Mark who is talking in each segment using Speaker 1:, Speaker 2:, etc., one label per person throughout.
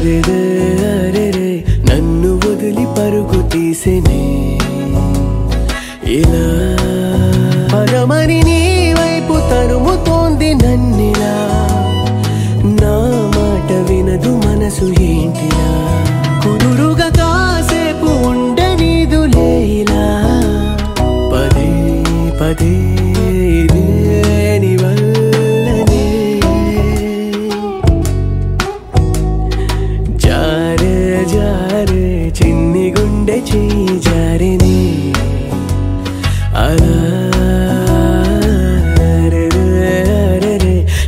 Speaker 1: అరెరే అరెరే నన్ను వదిలి పరుగు తీసెనే ఇలా పరమని నీ వైపు తరుముతోంది నన్నిలా నా మాట వినదు మనసు ఏంటిలా కుదురుగా కాసేపు ఉండనీదులే ఇలా పదే పదే చిన్ని గుండె చెయ్యి జారిని అలా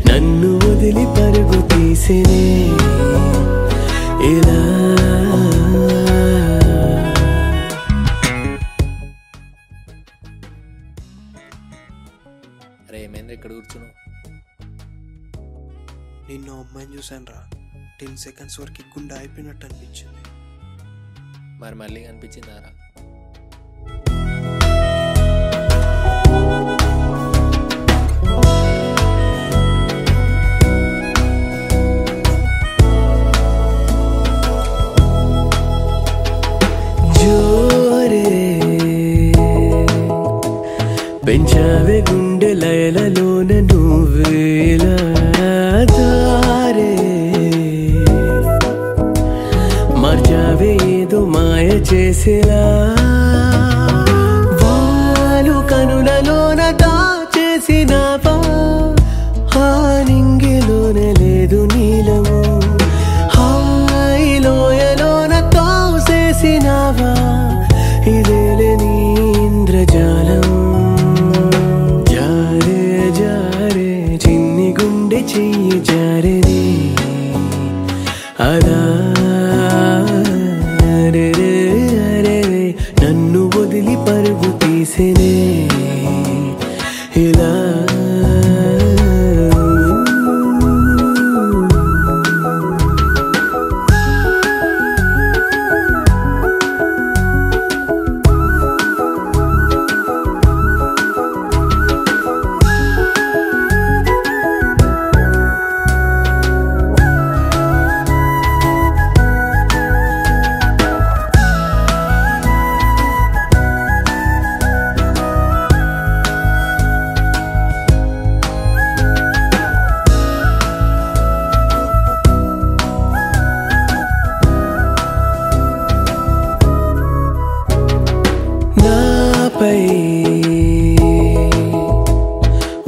Speaker 1: నన్ను వదిలి పరుగు తీసినే ఇలా
Speaker 2: అరే ఏమైంది ఇక్కడ కూర్చున్నావు?
Speaker 3: నిన్ను అమ్మాయిని చూశాను రా, 10 seconds వరకు గుండె అయిపోయినట్టు అనిపించింది.
Speaker 2: మరి మళ్ళీ కనిపించిందారా?
Speaker 1: జోరే పెంచావే గుండె లయలలోన నువ్వేలా దారే మార్చావే ఏదో మాయ చేసేలా వాలు కనులలోన దాచేసినావా ఆ నింగిలోన లేదు నీలము హాయిలోయలోన తోసేసినావా ఇదేలే నీ ఇంద్రజాలం జారే జారే చిన్ని గుండె చెయ్యి జారిని అలా నన్ను వదిలి పరుగు తీసినే ఇలా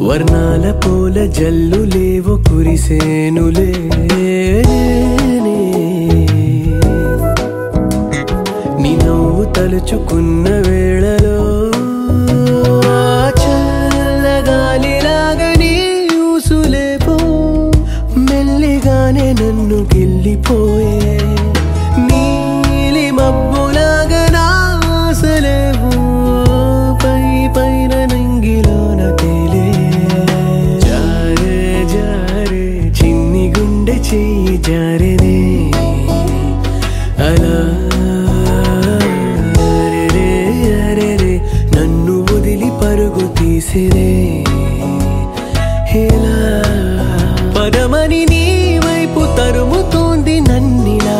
Speaker 1: వర్ణాల పూల జల్లు లేవు కురిసేనులే నీ నవ్వు తలుచుకున్న వేళలో చల్లగాలిలాగా నీ ఊసులేపో మెల్లిగానే నన్ను గిల్లిపోయే నీలి మబ్బులాగా నా ఆశలేవు పై పైన నంగిలోన తేలే జారే జారే చిన్ని గుండె చెయ్యి జారినే అలా నన్ను వదిలి పరుగు తీసినే ఇలా పదమని నీ వైపు తరుముతోంది నన్నిలా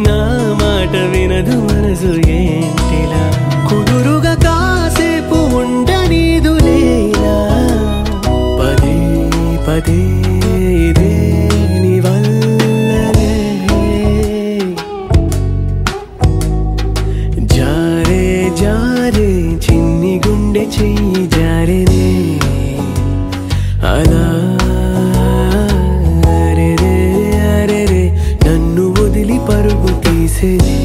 Speaker 1: నా మాట వినదు మనసు ఏంటిలా కుదురుగా కాసేపు ఉండనీదులేలా పదే పదే ఇదే నీ వల్లనే జారే జారే చిన్ని గుండె చెయ్యి జారినే అలా నన్ను వదిలి పరుగు తీసేది